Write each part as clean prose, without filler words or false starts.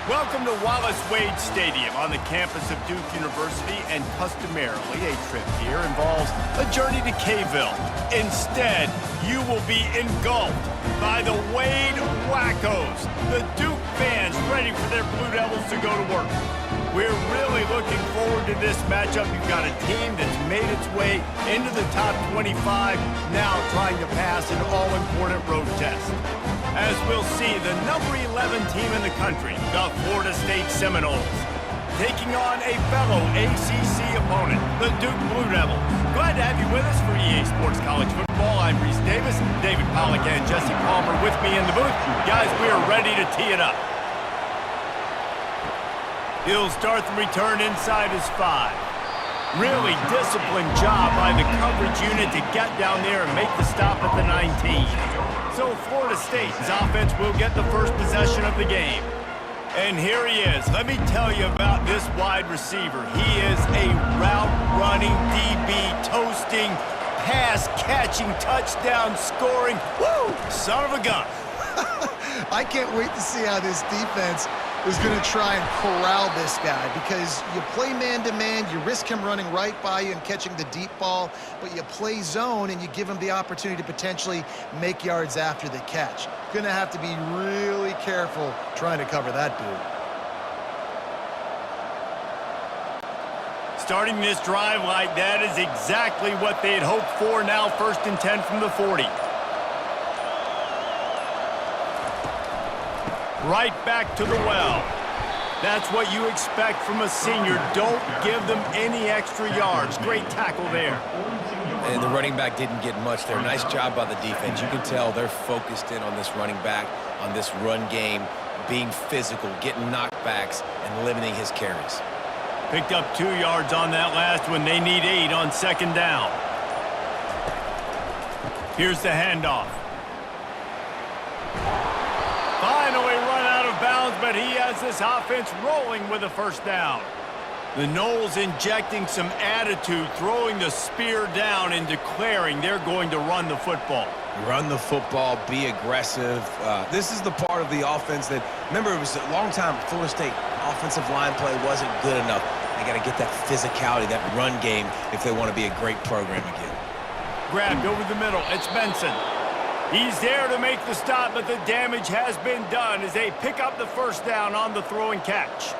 Welcome to Wallace Wade Stadium on the campus of Duke University, and customarily a trip here involves a journey to K-ville. Instead, you will be engulfed by the Wade Wackos, the Duke fans ready for their Blue Devils to go to work. We're really looking forward to this matchup. You've got a team that's made its way into the top 25, now trying to pass an all-important road test. As we'll see, the number 11 team in the country, the Florida State Seminoles, taking on a fellow ACC opponent, the Duke Blue Devils. Glad to have you with us for EA Sports College Football. I'm Reese Davis, David Pollack and Jesse Palmer with me in the booth. Guys, we are ready to tee it up. He'll start the return inside his 5. Really disciplined job by the coverage unit to get down there and make the stop at the 19. So Florida State's offense will get the first possession of the game. And here he is. Let me tell you about this wide receiver. He is a route-running DB, toasting, pass-catching, touchdown-scoring, woo, son of a gun. I can't wait to see how this defense is going to try and corral this guy, because you play man-to-man, you risk him running right by you and catching the deep ball, but you play zone and you give him the opportunity to potentially make yards after the catch. Going to have to be really careful trying to cover that dude. Starting this drive like that is exactly what they had hoped for. Now 1st and 10 from the 40. Right back to the well. That's what you expect from a senior. Don't give them any extra yards. Great tackle there. And the running back didn't get much there. Nice job by the defense. You can tell they're focused in on this running back, on this run game, being physical, getting knockbacks, and limiting his carries. Picked up 2 yards on that last one. They need 8 on 2nd down. Here's the handoff. Finally run out of bounds, but he has this offense rolling with a 1st down. The Noles injecting some attitude, throwing the spear down and declaring they're going to run the football. Run the football, be aggressive. This is the part of the offense that, remember, it was a long time, Florida State offensive line play wasn't good enough. They got to get that physicality, that run game, if they want to be a great program again. Grabbed over the middle. It's Benson. He's there to make the stop, but the damage has been done as they pick up the 1st down on the throw and catch.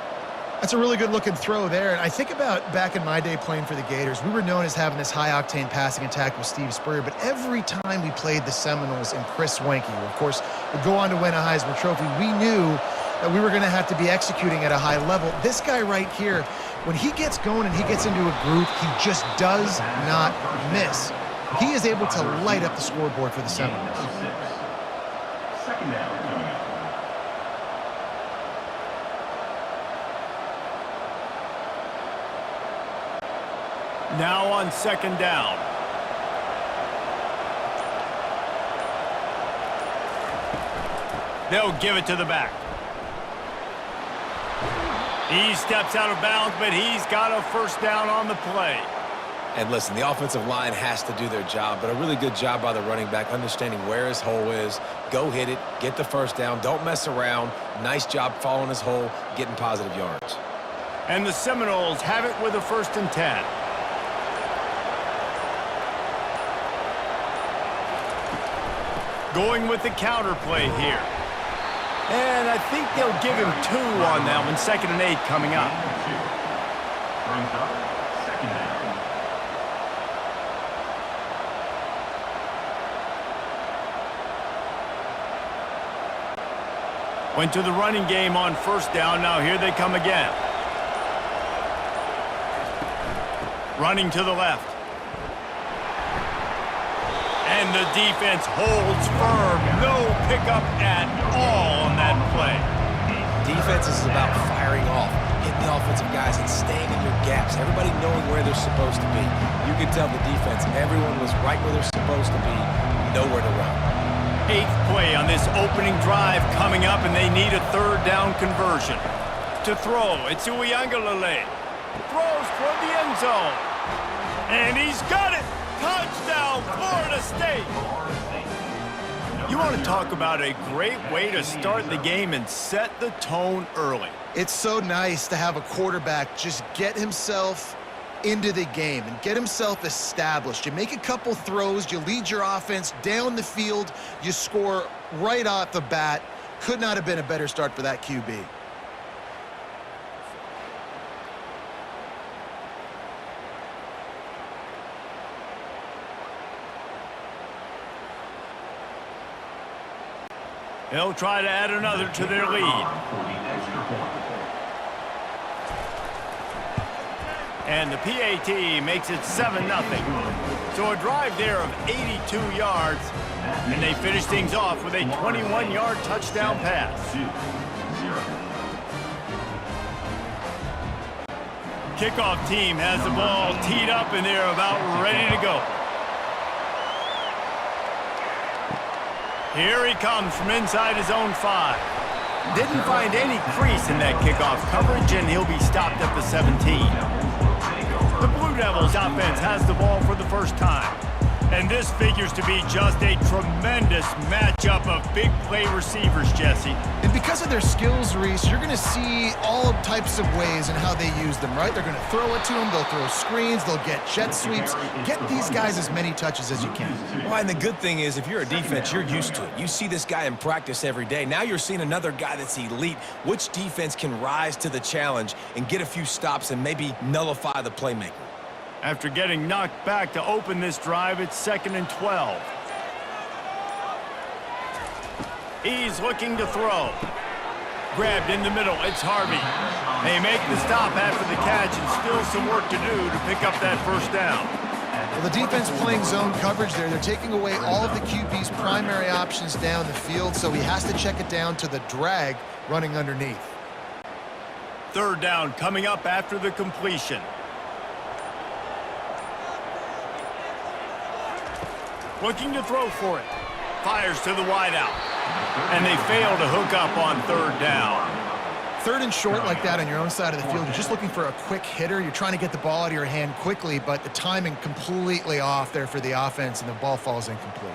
That's a really good-looking throw there. And I think about back in my day playing for the Gators, we were known as having this high-octane passing attack with Steve Spurrier, but every time we played the Seminoles and Chris Wenke, who, of course, would go on to win a Heisman Trophy, we knew that we were going to have to be executing at a high level. This guy right here, when he gets going and he gets into a groove, he just does not miss. He is able to light up the scoreboard for the Seminoles. 2nd down coming up. Now on 2nd down. They'll give it to the back. He steps out of bounds, but he's got a 1st down on the play. And listen, the offensive line has to do their job, but a really good job by the running back, understanding where his hole is. Go hit it, get the 1st down, don't mess around. Nice job following his hole, getting positive yards. And the Seminoles have it with a 1st and 10. Going with the counter play here. And I think they'll give him 2 on that one. 2nd and 8 coming up. Brings up 2nd down. Went to the running game on 1st down. Now here they come again. Running to the left. And the defense holds firm. No pickup at all on that play. Defense is about firing off, hitting the offensive guys and staying in your gaps. Everybody knowing where they're supposed to be. You can tell the defense, everyone was right where they're supposed to be, nowhere to run. 8th play on this opening drive coming up, and they need a 3rd down conversion. To throw, it's Uiagalelei. Throws toward the end zone. And he's got it! Touchdown, Florida State! You want to talk about a great way to start the game and set the tone early. It's so nice to have a quarterback just get himself into the game and get himself established. You make a couple throws, you lead your offense down the field, you score right off the bat. Could not have been a better start for that QB. They'll try to add another to their lead. And the PAT makes it 7-0. So a drive there of 82 yards, and they finish things off with a 21-yard touchdown pass. Kickoff team has the ball teed up, and they're about ready to go. Here he comes from inside his own 5. Didn't find any crease in that kickoff coverage, and he'll be stopped at the 17. The Blue Devils offense has the ball for the first time. And this figures to be just a tremendous matchup of big play receivers, Jesse. And because of their skills, Reese, you're going to see all types of ways in how they use them, right? They're going to throw it to them, they'll throw screens, they'll get jet sweeps. Get these guys as many touches as you can. Well, and the good thing is, if you're a defense, you're used to it. You see this guy in practice every day. Now you're seeing another guy that's elite. Which defense can rise to the challenge and get a few stops and maybe nullify the playmaker? After getting knocked back to open this drive, it's 2nd and 12. He's looking to throw. Grabbed in the middle, it's Harvey. They make the stop after the catch, and still some work to do to pick up that first down. Well, the defense playing zone coverage there. They're taking away all of the QB's primary options down the field, so he has to check it down to the drag running underneath. 3rd down coming up after the completion. Looking to throw for it. Fires to the wideout. And they fail to hook up on 3rd down. 3rd and short like that on your own side of the field. You're just looking for a quick hitter. You're trying to get the ball out of your hand quickly, but the timing completely off there for the offense, and the ball falls incomplete.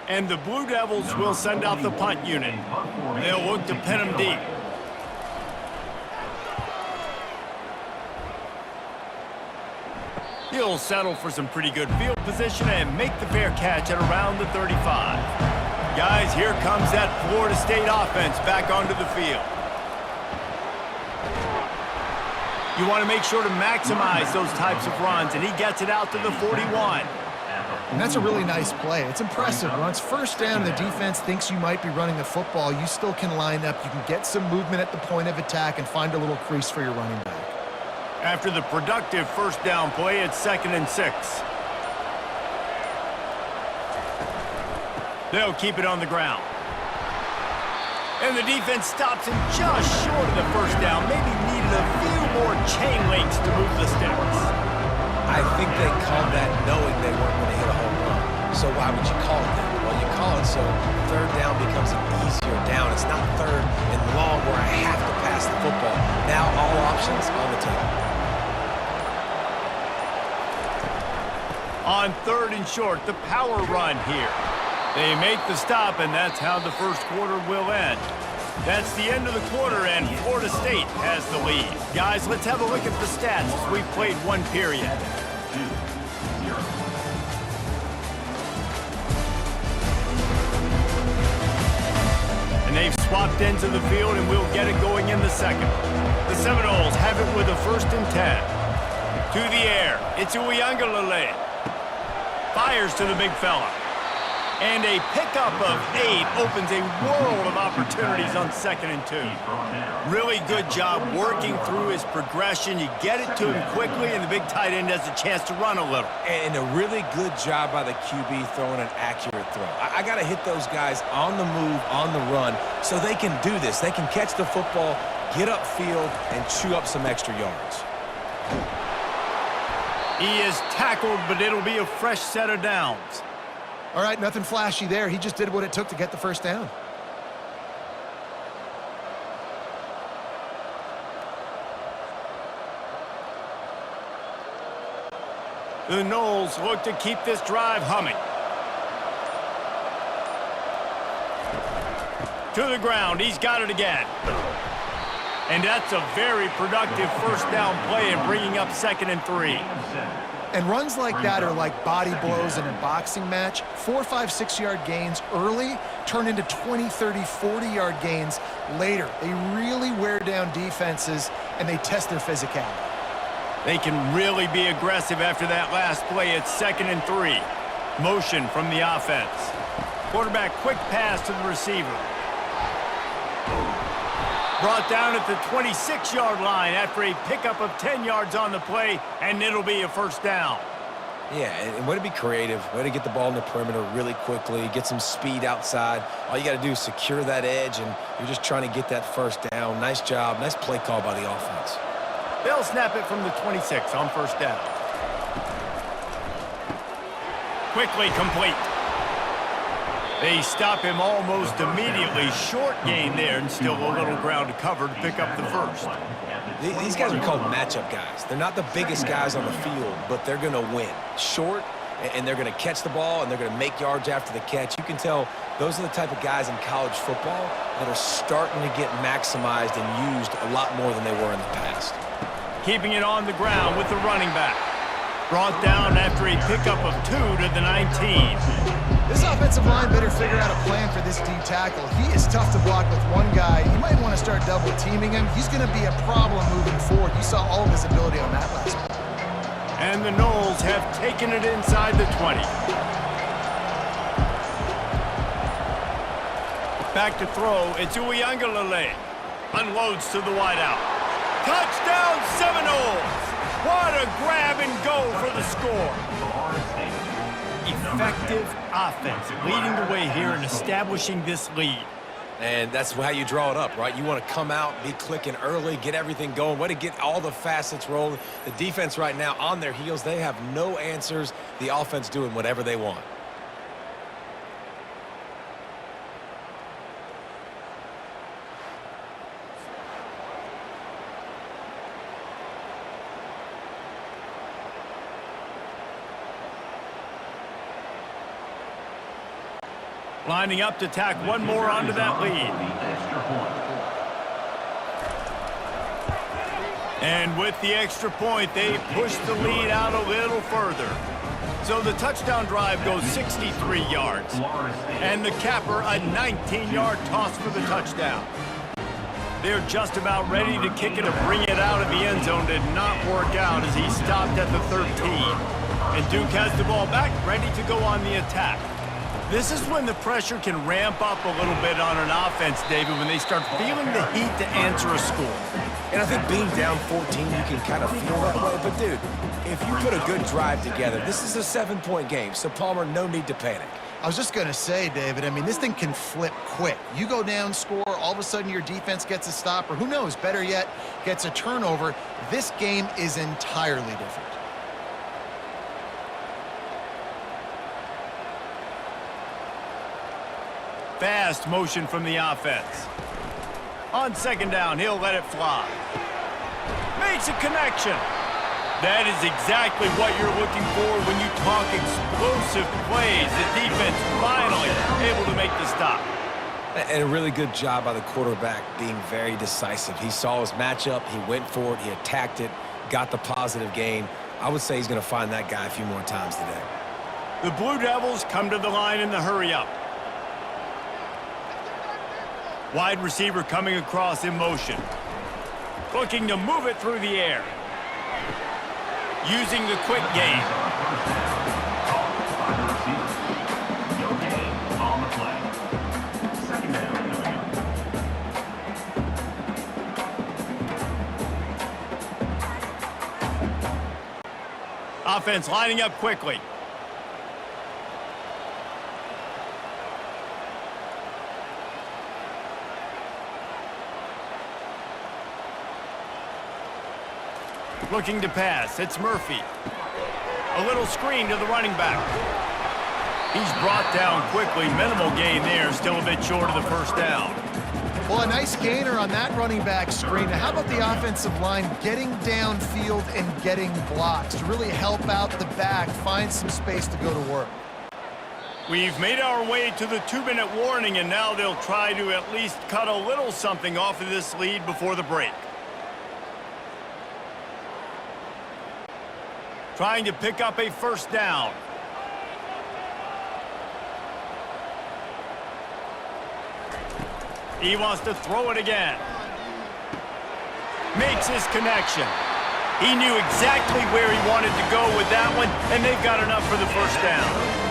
And the Blue Devils will send out the punt unit. They'll look to pin them deep. He'll settle for some pretty good field position and make the fair catch at around the 35. Guys, here comes that Florida State offense back onto the field. You want to make sure to maximize those types of runs, and he gets it out to the 41. And that's a really nice play. It's impressive. Once 1st down, the defense thinks you might be running the football. You still can line up. You can get some movement at the point of attack and find a little crease for your running back. After the productive 1st down play, it's 2nd and 6. They'll keep it on the ground. And the defense stops him just short of the 1st down. Maybe needed a few more chain links to move the sticks. I think they called that knowing they weren't going to hit a home run. So why would you call it that? Well, you call it so 3rd down becomes an easier down. It's not 3rd and long where I have to pass the football. Now all options on the table. On 3rd and short, the power run here. They make the stop, and that's how the 1st quarter will end. That's the end of the quarter, and Florida State has the lead. Guys, let's have a look at the stats as we've played 1 period. 2-0. And they've swapped into the field, and we'll get it going in the 2nd. The Seminoles have it with a 1st and 10. To the air, it's Uyangalele. Fires to the big fella. And a pickup of 8 opens a world of opportunities on 2nd and 2. Really good job working through his progression. You get it to him quickly, and the big tight end has a chance to run a little. And a really good job by the QB throwing an accurate throw. I got to hit those guys on the move, on the run, so they can do this. They can catch the football, get upfield, and chew up some extra yards. He is tackled, but it'll be a fresh set of downs. All right, nothing flashy there. He just did what it took to get the 1st down. The Noles look to keep this drive humming. To the ground. He's got it again. And that's a very productive first down play and bringing up 2nd and 3. And runs like that are like body blows in a boxing match. 4, 5, 6-yard gains early turn into 20, 30, 40-yard gains later. They really wear down defenses, and they test their physicality. They can really be aggressive after that last play. It's 2nd and 3. Motion from the offense. Quarterback quick pass to the receiver. Brought down at the 26-yard line after a pickup of 10 yards on the play, and it'll be a first down. Yeah, and way to be creative, way to get the ball in the perimeter really quickly, get some speed outside. All you got to do is secure that edge, and you're just trying to get that first down. Nice job, nice play call by the offense. They'll snap it from the 26 on first down. Quickly complete. They stop him almost immediately. Short gain there, and still a little ground to cover to pick up the first. These guys are called matchup guys. They're not the biggest guys on the field, but they're going to win. Short, and they're going to catch the ball, and they're going to make yards after the catch. You can tell those are the type of guys in college football that are starting to get maximized and used a lot more than they were in the past. Keeping it on the ground with the running back. Brought down after a pickup of 2 to the 19. This offensive line better figure out a plan for this D tackle. He is tough to block with one guy. You might want to start double teaming him. He's going to be a problem moving forward. You saw all of his ability on that last play. And the Noles have taken it inside the 20. Back to throw. It's Uiagalelei. Unloads to the wideout. Touchdown Seminoles! What a grab and go for the score. Effective offense leading the way here and establishing this lead. And that's how you draw it up, right? You want to come out, be clicking early, get everything going, way to get all the facets rolling. The defense right now on their heels, they have no answers. The offense doing whatever they want. Lining up to tack one more onto that lead. And with the extra point, they push the lead out a little further. So the touchdown drive goes 63 yards. And the capper, a 19-yard toss for the touchdown. They're just about ready to kick it and bring it out of the end zone. Did not work out as he stopped at the 13. And Duke has the ball back, ready to go on the attack. This is when the pressure can ramp up a little bit on an offense, David, when they start feeling the heat to answer a score. And I think being down 14, you can kind of feel that way. But, dude, if you put a good drive together, this is a 7-point game. So, Palmer, no need to panic. I was just going to say, David, I mean, this thing can flip quick. You go down, score, all of a sudden your defense gets a stop, or who knows, better yet, gets a turnover. This game is entirely different. Fast motion from the offense. On second down, he'll let it fly. Makes a connection. That is exactly what you're looking for when you talk explosive plays. The defense finally able to make the stop. And a really good job by the quarterback being very decisive. He saw his matchup, he went for it, he attacked it, got the positive gain. I would say he's going to find that guy a few more times today. The Blue Devils come to the line in the hurry-up. Wide receiver coming across in motion. Looking to move it through the air. Using the quick game. Offense lining up quickly. Looking to pass. It's Murphy. A little screen to the running back. He's brought down quickly. Minimal gain there. Still a bit short of the first down. Well, a nice gainer on that running back screen. Now, how about the offensive line getting downfield and getting blocks to really help out the back, find some space to go to work? We've made our way to the 2-minute warning, and now they'll try to at least cut a little something off of this lead before the break. Trying to pick up a first down. He wants to throw it again. Makes his connection. He knew exactly where he wanted to go with that one, and they've got enough for the first down.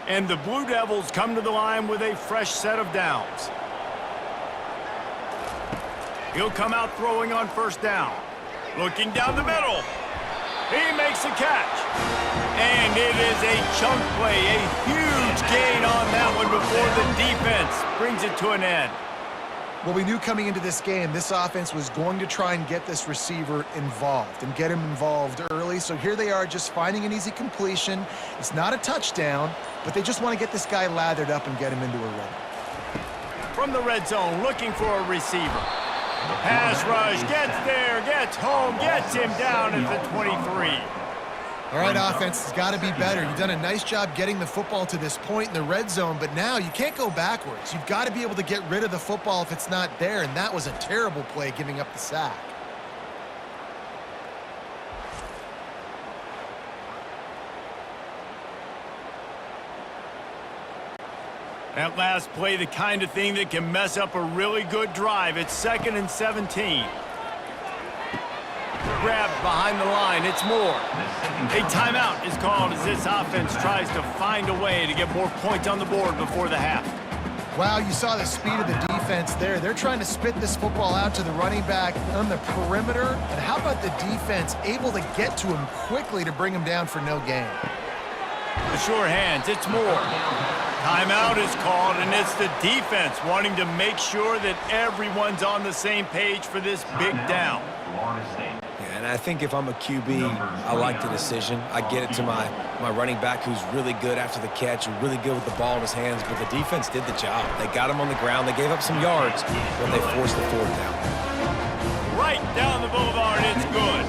And the Blue Devils come to the line with a fresh set of downs. He'll come out throwing on first down. Looking down the middle. He makes a catch. And it is a chunk play, a huge gain on that one before the defense brings it to an end. Well, we knew coming into this game, this offense was going to try and get this receiver involved and get him involved early. So here they are just finding an easy completion. It's not a touchdown, but they just want to get this guy lathered up and get him into a run. From the red zone, looking for a receiver. Pass rush, gets there, gets home, gets him down at the 23. All right, offense has got to be better. You've done a nice job getting the football to this point in the red zone, but now you can't go backwards. You've got to be able to get rid of the football if it's not there, and that was a terrible play giving up the sack. That last play, the kind of thing that can mess up a really good drive. It's 2nd and 17. Grabbed behind the line. It's Moore. A timeout is called as this offense tries to find a way to get more points on the board before the half. Wow, you saw the speed of the defense there. They're trying to spit this football out to the running back on the perimeter. And how about the defense able to get to him quickly to bring him down for no gain? The sure hands. It's Moore. Timeout is called, and it's the defense wanting to make sure that everyone's on the same page for this big down. Yeah, and I think if I'm a QB, I like the decision. I get it to my running back who's really good after the catch, really good with the ball in his hands, but the defense did the job. They got him on the ground. They gave up some yards, but they forced the fourth down. Right down the boulevard, it's good.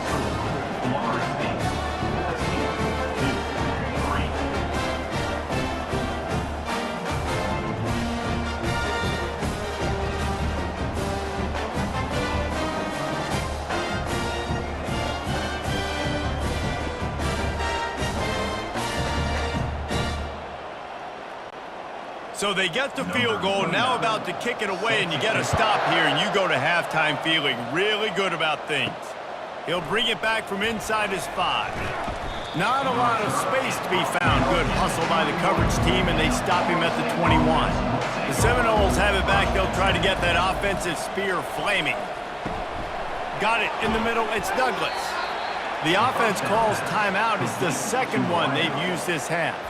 So they get the field goal, now about to kick it away, and you get a stop here, and you go to halftime feeling really good about things. He'll bring it back from inside his 5. Not a lot of space to be found. Good hustle by the coverage team, and they stop him at the 21. The Seminoles have it back. They'll try to get that offensive spear flaming. Got it in the middle. It's Douglas. The offense calls timeout. It's the second one they've used this half.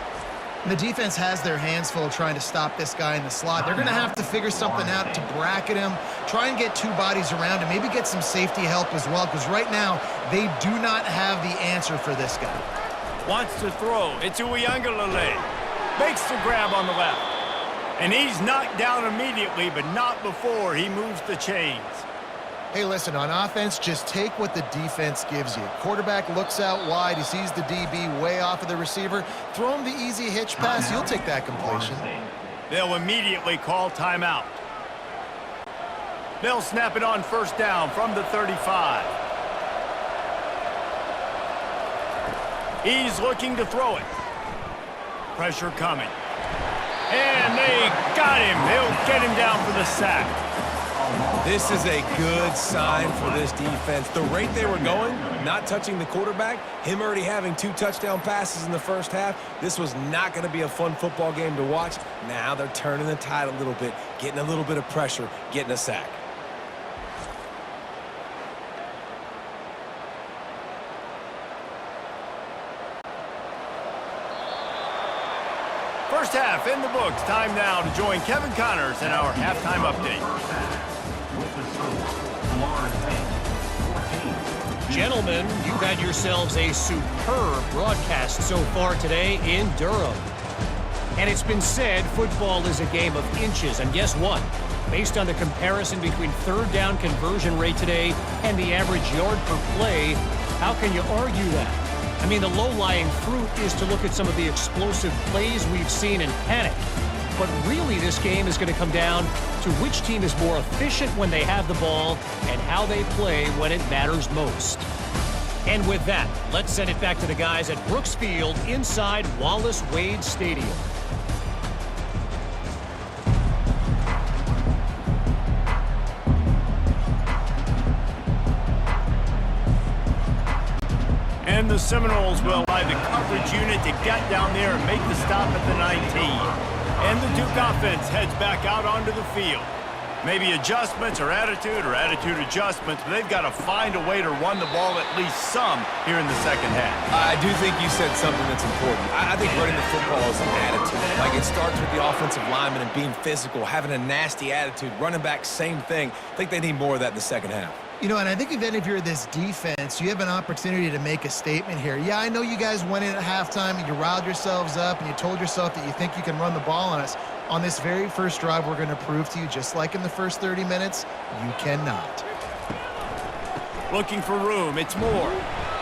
And the defense has their hands full trying to stop this guy in the slot. They're going to have to figure something out to bracket him, try and get 2 bodies around him, maybe get some safety help as well, because right now they do not have the answer for this guy. Wants to throw. It's Uiagalelei. Makes the grab on the left. And he's knocked down immediately, but not before he moves the chains. Hey, listen, on offense, just take what the defense gives you. Quarterback looks out wide. He sees the DB way off of the receiver. Throw him the easy hitch pass. You'll take that completion. They'll immediately call timeout. They'll snap it on first down from the 35. He's looking to throw it. Pressure coming. And they got him. They'll get him down for the sack. This is a good sign for this defense. The rate they were going, not touching the quarterback, him already having 2 touchdown passes in the first half, this was not going to be a fun football game to watch. Now they're turning the tide a little bit, getting a little bit of pressure, getting a sack. First half in the books. Time now to join Kevin Connors in our halftime update. Gentlemen, you've had yourselves a superb broadcast so far today in Durham. And it's been said football is a game of inches, and guess what? Based on the comparison between third down conversion rate today and the average yard per play, how can you argue that? I mean, the low-lying fruit is to look at some of the explosive plays we've seen and panic. But really, this game is going to come down to which team is more efficient when they have the ball and how they play when it matters most. And with that, let's send it back to the guys at Brooks Field inside Wallace Wade Stadium. And the Seminoles will by the coverage unit to get down there and make the stop at the 19. And the Duke offense heads back out onto the field. Maybe adjustments or attitude adjustments, but they've got to find a way to run the ball at least some here in the second half. I do think you said something that's important. I think running the football is an attitude. Like, it starts with the offensive lineman and being physical, having a nasty attitude. Running back, same thing. I think they need more of that in the second half. You know, and I think if you're this defense, you have an opportunity to make a statement here. Yeah, I know you guys went in at halftime and you riled yourselves up and you told yourself that you think you can run the ball on us. On this very first drive, we're going to prove to you, just like in the first 30 minutes, you cannot. Looking for room, it's Moore.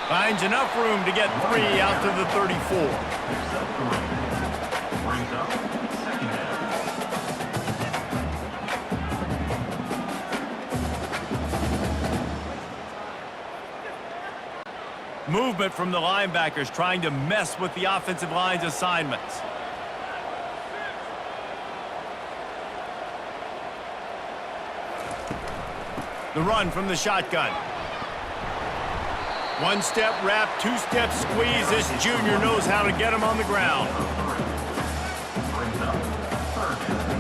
Finds enough room to get 3 out to the 34. Brings up second down. Movement from the linebackers trying to mess with the offensive line's assignments. The run from the shotgun. One-step wrap, two-step squeeze. This junior knows how to get him on the ground. Brings up third down.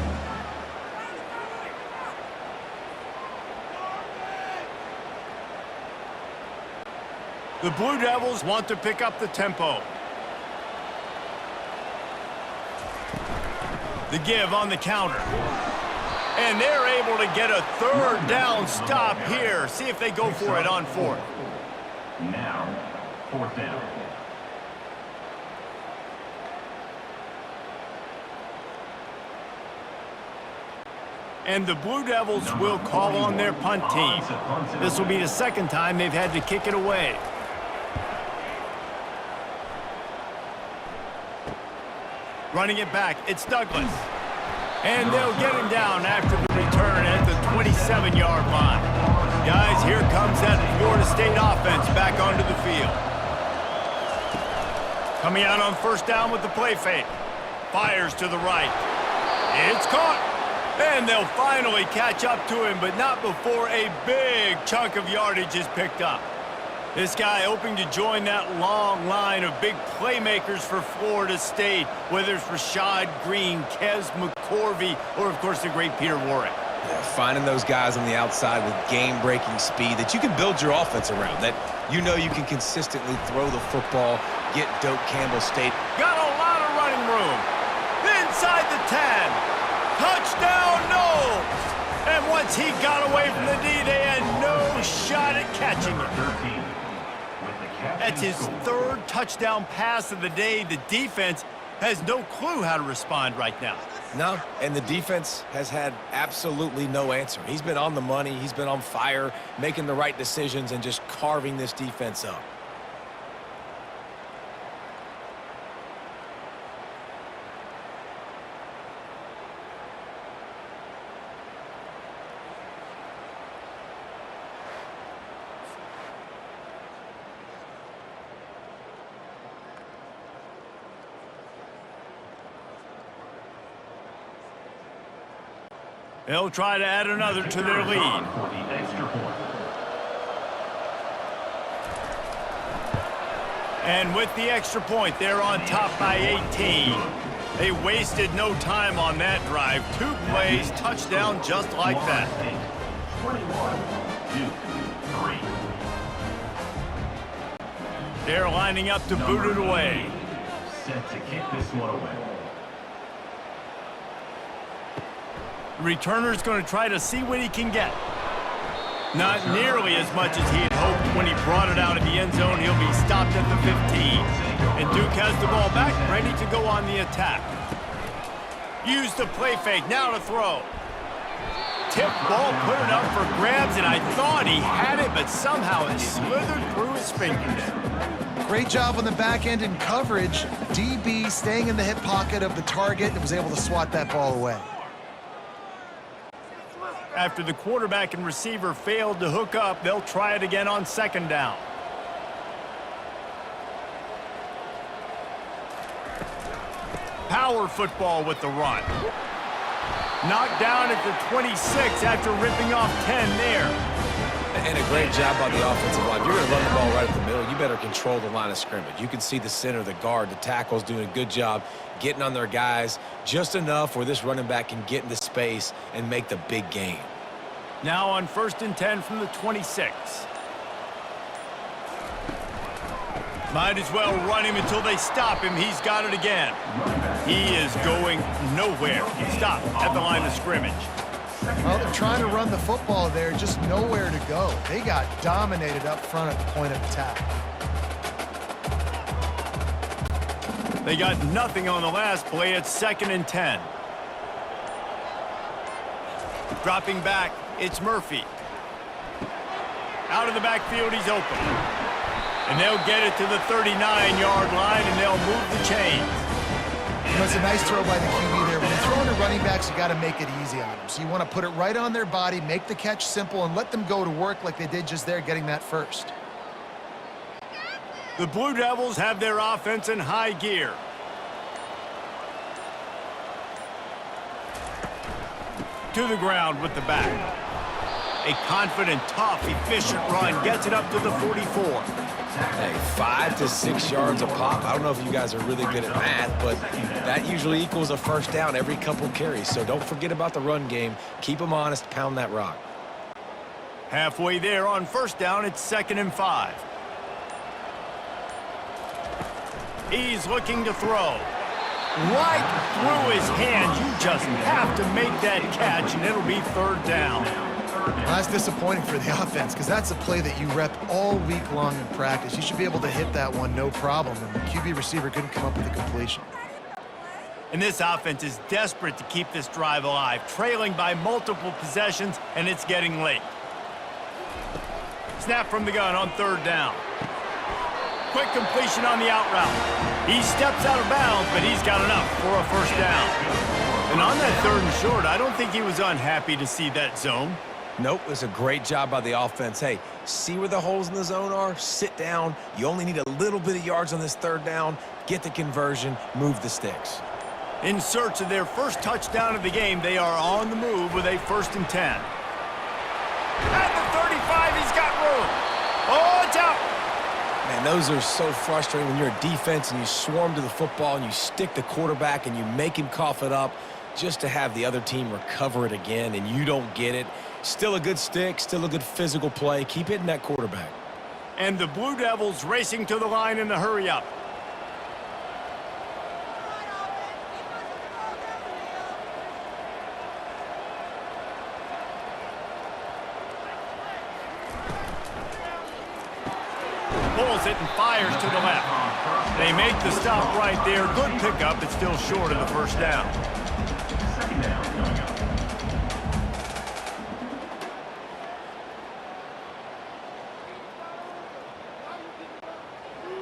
The Blue Devils want to pick up the tempo. The give on the counter. And they're able to get a third down stop here. See if they go for it on fourth. Now, fourth down. And the Blue Devils will call on their punt team. This will be the second time they've had to kick it away. Running it back, it's Douglas. And they'll get him down after the return at the 27-yard line. Guys, here comes that Florida State offense back onto the field. Coming out on first down with the play fake. Fires to the right. It's caught. And they'll finally catch up to him, but not before a big chunk of yardage is picked up. This guy hoping to join that long line of big playmakers for Florida State, whether it's Rashad Green, Kez McCorvey, or, of course, the great Peter Warrick. Yeah, finding those guys on the outside with game-breaking speed that you can build your offense around, that you know you can consistently throw the football, get Doak Campbell State. Got a lot of running room. Inside the 10. Touchdown, Knowles! And once he got away from the D, they had no shot at catching him. That's his third touchdown pass of the day. The defense has no clue how to respond right now. No, and the defense has had absolutely no answer. He's been on the money. He's been on fire, making the right decisions and just carving this defense up. They'll try to add another to their lead. For the extra point. And with the extra point, they're on top by 18. They wasted no time on that drive. 2 plays, touchdown just like that. 21, Duke, 3. They're lining up to boot it away. Set to kick this one away. The returner's going to try to see what he can get. Not nearly as much as he had hoped when he brought it out of the end zone. He'll be stopped at the 15. And Duke has the ball back, ready to go on the attack. Use the play fake, now to throw. tip ball, put it up for grabs, and I thought he had it, but somehow it slithered through his fingers. Great job on the back end in coverage. DB staying in the hip pocket of the target and was able to swat that ball away. After the quarterback and receiver failed to hook up, they'll try it again on second down. Power football with the run. Knocked down at the 26 after ripping off 10 there. And a great job by the offensive line. If you're going to run the ball right at the middle, you better control the line of scrimmage. You can see the center, the guard, the tackles doing a good job getting on their guys just enough where this running back can get into space and make the big gain. Now on 1st and 10 from the 26. Might as well run him until they stop him. He's got it again. He is going nowhere. Stop at the line of scrimmage. Well, they're trying to run the football there, just nowhere to go. They got dominated up front at the point of attack. They got nothing on the last play. It's 2nd and 10. Dropping back, it's Murphy. Out of the backfield, he's open. And they'll get it to the 39-yard line, and they'll move the chains. You know, it's a nice throw by the QB there. When you're throwing to running backs, you got to make it easy on them. So you want to put it right on their body, make the catch simple, and let them go to work like they did just there, getting that first. The Blue Devils have their offense in high gear. To the ground with the back. A confident, tough, efficient run gets it up to the 44. Hey, 5 to 6 yards a pop. I don't know if you guys are really good at math, but that usually equals a first down every couple carries. So don't forget about the run game. Keep them honest. Pound that rock. Halfway there on 1st down, it's 2nd and 5. He's looking to throw. Right through his hands. You just have to make that catch, and it'll be 3rd down. Well, that's disappointing for the offense because that's a play that you rep all week long in practice. You should be able to hit that one no problem, and the QB receiver couldn't come up with a completion. And this offense is desperate to keep this drive alive, trailing by multiple possessions, and it's getting late. Snap from the gun on 3rd down. Quick completion on the out route. He steps out of bounds, but he's got enough for a 1st down. And on that 3rd and short, I don't think he was unhappy to see that zone. Nope, it was a great job by the offense. Hey, see where the holes in the zone are? Sit down. You only need a little bit of yards on this 3rd down. Get the conversion. Move the sticks. In search of their first touchdown of the game, they are on the move with a 1st and 10. At the 35, he's got room. Oh, it's out. Man, those are so frustrating when you're a defense and you swarm to the football and you stick the quarterback and you make him cough it up just to have the other team recover it again and you don't get it. Still a good stick, still a good physical play. Keep hitting that quarterback. And the Blue Devils racing to the line in the hurry-up. Pulls it and fires to the left. They make the stop right there. Good pickup, but still short of the 1st down. 2nd down coming up.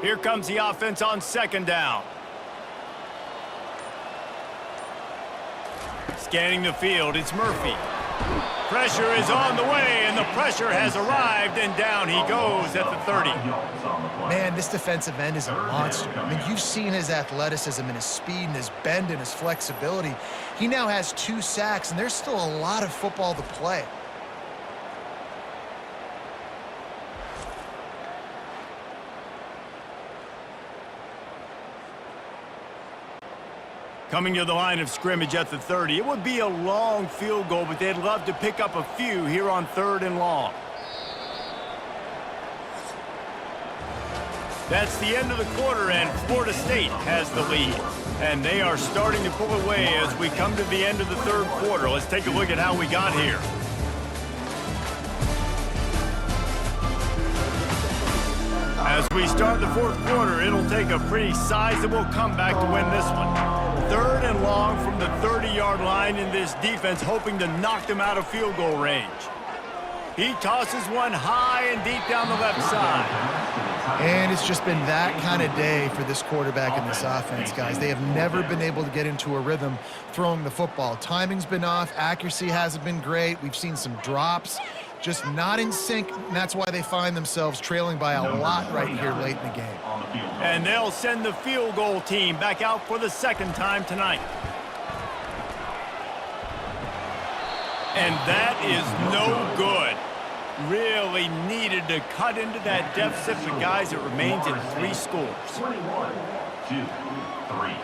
Here comes the offense on 2nd down. Scanning the field, it's Murphy. Pressure is on the way, and the pressure has arrived, and down he goes at the 30. Man, this defensive end is a monster. I mean, you've seen his athleticism and his speed and his bend and his flexibility. He now has 2 sacks, and there's still a lot of football to play. Coming to the line of scrimmage at the 30. It would be a long field goal, but they'd love to pick up a few here on 3rd and long. That's the end of the quarter, and Florida State has the lead. And they are starting to pull away as we come to the end of the 3rd quarter. Let's take a look at how we got here. As we start the fourth quarter, it'll take a pretty sizable comeback to win this one. 3rd and long from the 30-yard line, in this defense hoping to knock them out of field goal range. He tosses one high and deep down the left side. And it's just been that kind of day for this quarterback in this offense, guys. They have never been able to get into a rhythm throwing the football. Timing's been off. Accuracy hasn't been great. We've seen some drops. Just not in sync, and that's why they find themselves trailing by a lot right here late in the game. And they'll send the field goal team back out for the 2nd time tonight. And that is no good. Really needed to cut into that deficit, but guys, it remains at 3 scores. 21, 2, 3.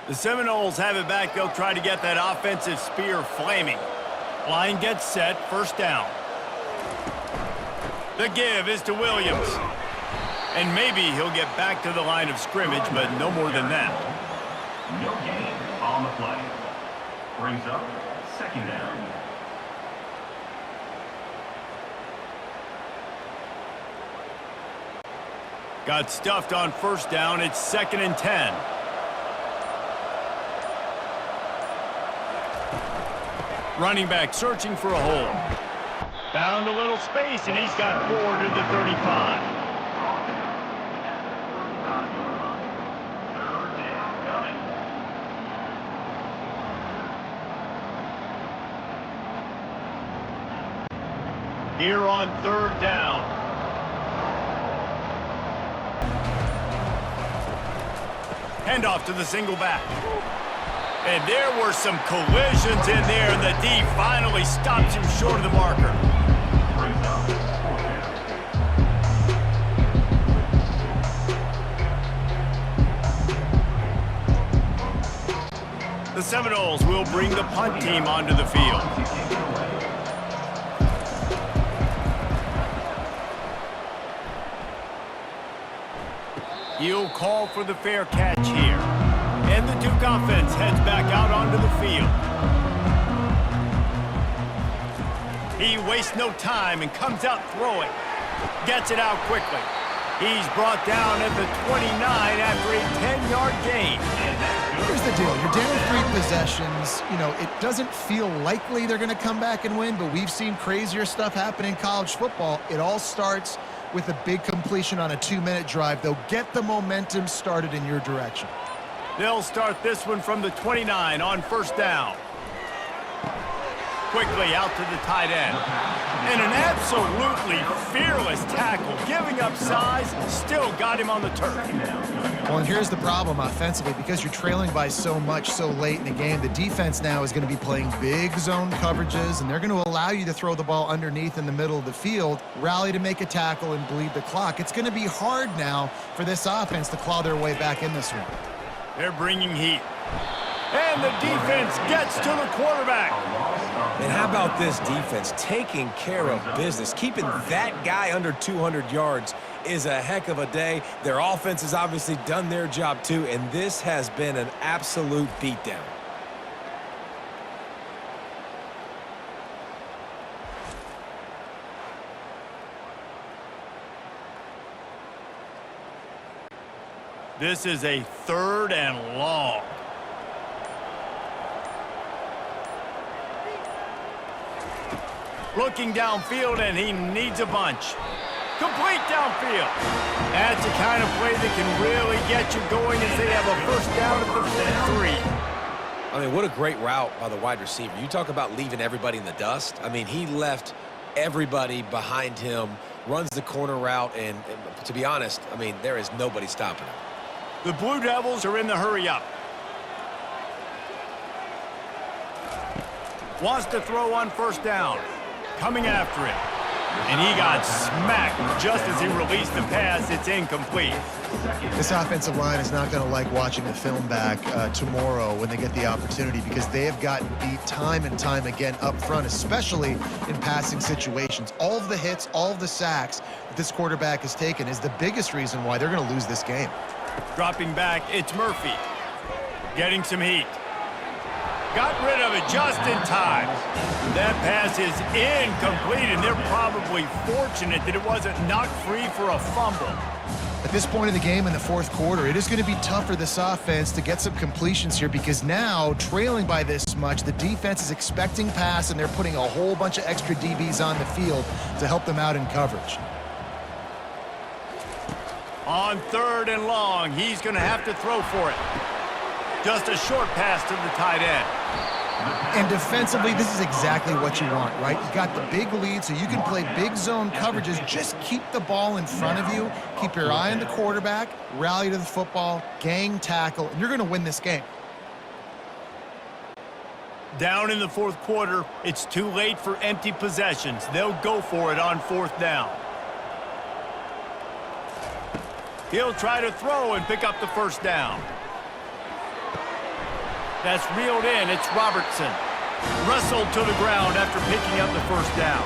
The Seminoles have it back. They'll try to get that offensive spear flaming. Line gets set, 1st down. The give is to Williams. And maybe he'll get back to the line of scrimmage, but no more than that. No gain on the play. Brings up 2nd down. Got stuffed on 1st down. It's 2nd and 10. Running back searching for a hole. Found a little space, and he's got 4 to the 35. Here on 3rd down. Handoff to the single back. And there were some collisions in there, and the D finally stops him short of the marker. The Seminoles will bring the punt team onto the field. He'll call for the fair catch here. And the Duke offense heads back out onto the field. He wastes no time and comes out throwing. Gets it out quickly. He's brought down at the 29 after a 10-yard gain. Here's the deal. You're down 3 possessions. You know, it doesn't feel likely they're going to come back and win, but we've seen crazier stuff happen in college football. It all starts with a big completion on a 2-minute drive. They'll get the momentum started in your direction. They'll start this one from the 29 on 1st down. Quickly out to the tight end. And an absolutely fearless tackle, giving up size, still got him on the turf. Well, and here's the problem offensively. Because you're trailing by so much so late in the game, the defense now is going to be playing big zone coverages, and they're going to allow you to throw the ball underneath in the middle of the field, rally to make a tackle, and bleed the clock. It's going to be hard now for this offense to claw their way back in this one. They're bringing heat. And the defense gets to the quarterback. And how about this defense taking care of business? Keeping that guy under 200 yards is a heck of a day. Their offense has obviously done their job too, and this has been an absolute beatdown. This is a 3rd and long. Looking downfield, and he needs a bunch. Complete downfield. That's the kind of play that can really get you going as they have a 1st down at the 43. I mean, what a great route by the wide receiver. You talk about leaving everybody in the dust. I mean, he left everybody behind him, runs the corner route, and to be honest, I mean, there is nobody stopping him. The Blue Devils are in the hurry-up. Wants to throw on 1st down. Coming after it. And he got smacked just as he released the pass. It's incomplete. This offensive line is not going to like watching the film back tomorrow when they get the opportunity, because they have gotten beat time and time again up front, especially in passing situations. All of the hits, all of the sacks that this quarterback has taken is the biggest reason why they're going to lose this game. Dropping back, it's Murphy. Getting some heat. Got rid of it just in time. That pass is incomplete, and they're probably fortunate that it wasn't knocked free for a fumble. At this point in the game in the fourth quarter, it is going to be tough for this offense to get some completions here, because now, trailing by this much, the defense is expecting pass, and they're putting a whole bunch of extra DBs on the field to help them out in coverage. On 3rd and long, he's going to have to throw for it. Just a short pass to the tight end. And defensively, this is exactly what you want, right? You got the big lead, so you can play big zone coverages. Just keep the ball in front of you. Keep your eye on the quarterback, rally to the football, gang tackle, and you're going to win this game. Down in the fourth quarter, it's too late for empty possessions. They'll go for it on 4th down. He'll try to throw and pick up the first down. That's reeled in. It's Robertson. Wrestled to the ground after picking up the first down.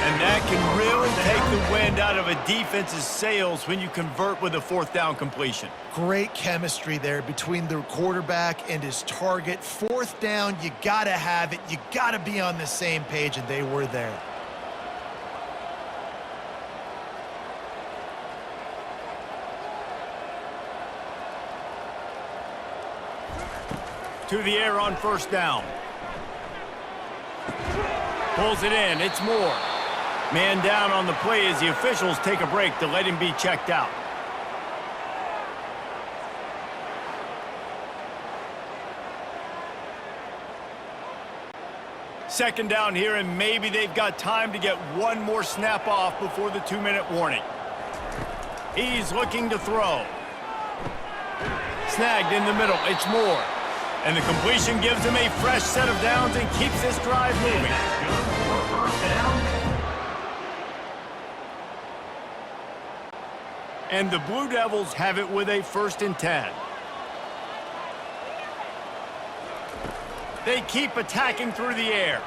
And that can really take the wind out of a defense's sails when you convert with a 4th down completion. Great chemistry there between the quarterback and his target. 4th down, you got to have it. You got to be on the same page, and they were there. To the air on 1st down. Pulls it in. It's Moore. Man down on the play as the officials take a break to let him be checked out. Second down here, and maybe they've got time to get one more snap off before the 2-minute warning. He's looking to throw. Snagged in the middle. It's Moore. And the completion gives him a fresh set of downs and keeps this drive moving. And the Blue Devils have it with a 1st and 10. They keep attacking through the air.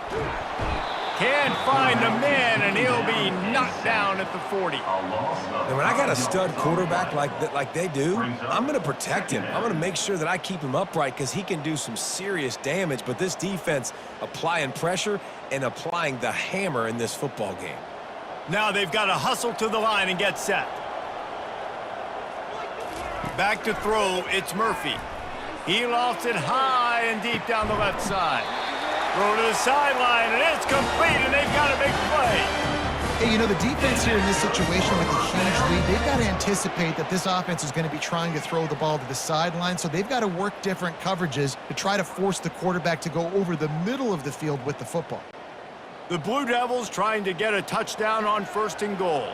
Can't find a man, and he'll be knocked down at the 40. And when I got a stud quarterback like they do, I'm going to protect him. I'm going to make sure that I keep him upright, because he can do some serious damage. But this defense applying pressure and applying the hammer in this football game. Now they've got to hustle to the line and get set. Back to throw, it's Murphy. He lofts it high and deep down the left side. Throw to the sideline, and it's complete, and they've got a big play. Hey, you know, the defense here in this situation with a huge lead, they've got to anticipate that this offense is going to be trying to throw the ball to the sideline, so they've got to work different coverages to try to force the quarterback to go over the middle of the field with the football. The Blue Devils trying to get a touchdown on 1st and goal.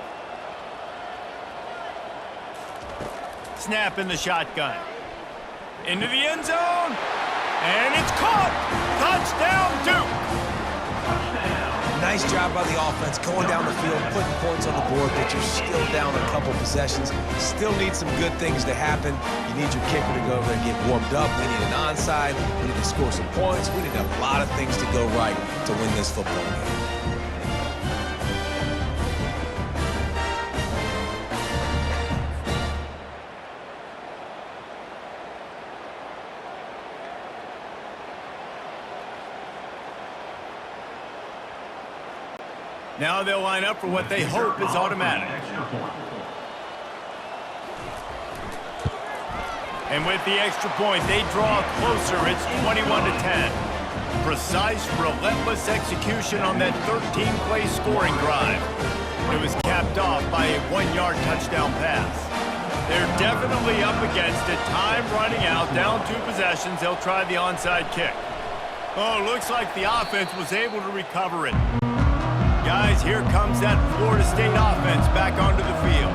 Snap in the shotgun. Into the end zone. And it's caught! Touchdown, Duke! Nice job by the offense going down the field, putting points on the board, but you're still down a couple possessions. Still need some good things to happen. You need your kicker to go over and get warmed up. We need an onside. We need to score some points. We need a lot of things to go right to win this football game. Now they'll line up for what they hope is automatic. And with the extra point, they draw closer. It's 21-10. Precise, relentless execution on that 13-play scoring drive. It was capped off by a 1-yard touchdown pass. They're definitely up against it. Time running out, down 2 possessions. They'll try the onside kick. Oh, looks like the offense was able to recover it. Guys, here comes that Florida State offense back onto the field.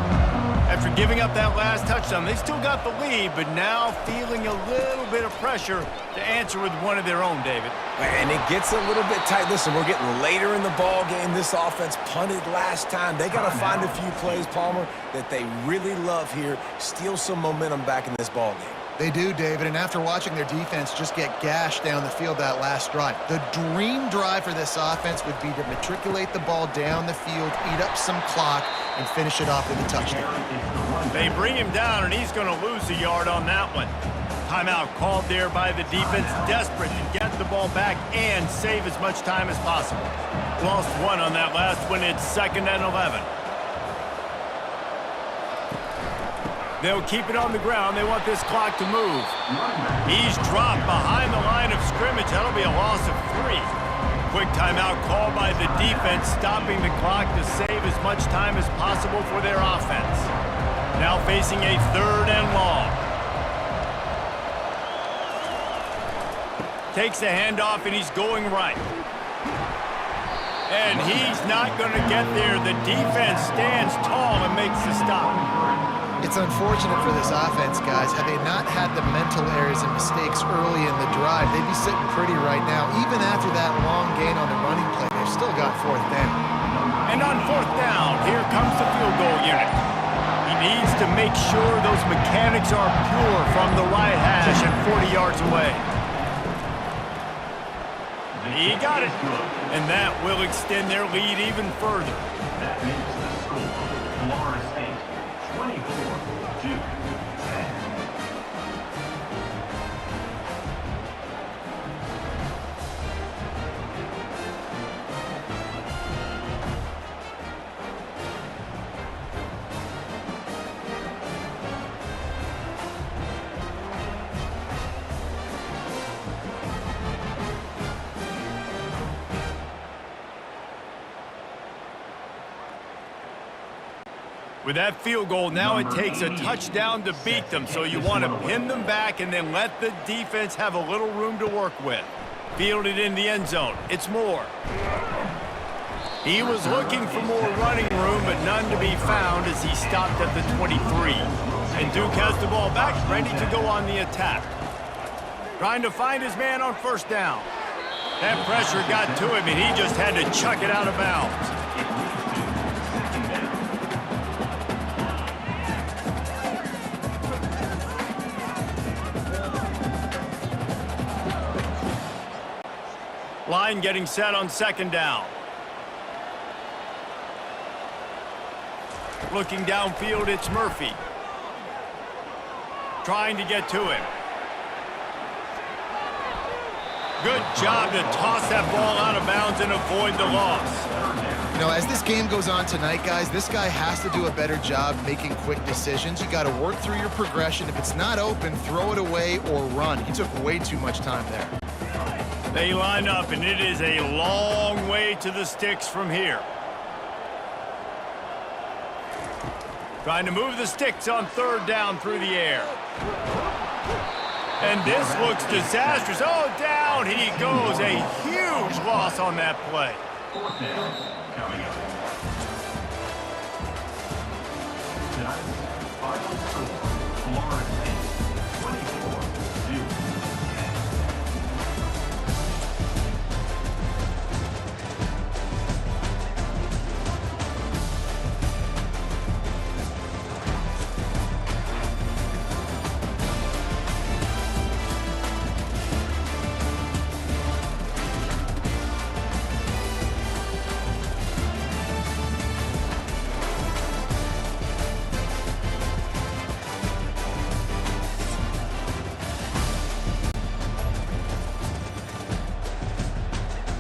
After giving up that last touchdown, they still got the lead, but now feeling a little bit of pressure to answer with one of their own, David. And it gets a little bit tight. Listen, we're getting later in the ball game. This offense punted last time. They got to find a few plays, Palmer, that they really love here. Steal some momentum back in this ball game. They do, David, and after watching their defense just get gashed down the field that last drive, the dream drive for this offense would be to matriculate the ball down the field, eat up some clock, and finish it off with a touchdown. They bring him down, and he's going to lose a yard on that one. Timeout called there by the defense, desperate to get the ball back and save as much time as possible. Lost one on that last one. It's 2nd and 11. They'll keep it on the ground. They want this clock to move. He's dropped behind the line of scrimmage. That'll be a loss of 3. Quick timeout called by the defense, stopping the clock to save as much time as possible for their offense. Now facing a 3rd and long. Takes the handoff, and he's going right. And he's not going to get there. The defense stands tall and makes the stop. It's unfortunate for this offense, guys. Had they not had the mental errors and mistakes early in the drive, they'd be sitting pretty right now. Even after that long gain on the running play, they've still got 4th down. And on 4th down, here comes the field goal unit. He needs to make sure those mechanics are pure from the right hash and 40 yards away. He got it. And that will extend their lead even further. That makes the score Florida State 24-10. With that field goal, now it takes a touchdown to beat them, so you want to pin them back and then let the defense have a little room to work with. Fielded in the end zone. It's Moore. He was looking for more running room, but none to be found as he stopped at the 23. And Duke has the ball back, ready to go on the attack. Trying to find his man on 1st down. That pressure got to him, and he just had to chuck it out of bounds. Line getting set on 2nd down. Looking downfield, it's Murphy. Trying to get to him. Good job to toss that ball out of bounds and avoid the loss. You know, as this game goes on tonight, guys, this guy has to do a better job making quick decisions. You got to work through your progression. If it's not open, throw it away or run. He took way too much time there. They line up, and it is a long way to the sticks from here. Trying to move the sticks on 3rd down through the air. And this looks disastrous. Oh, down he goes. A huge loss on that play. 4th down coming up. Tonight's final score, Florida State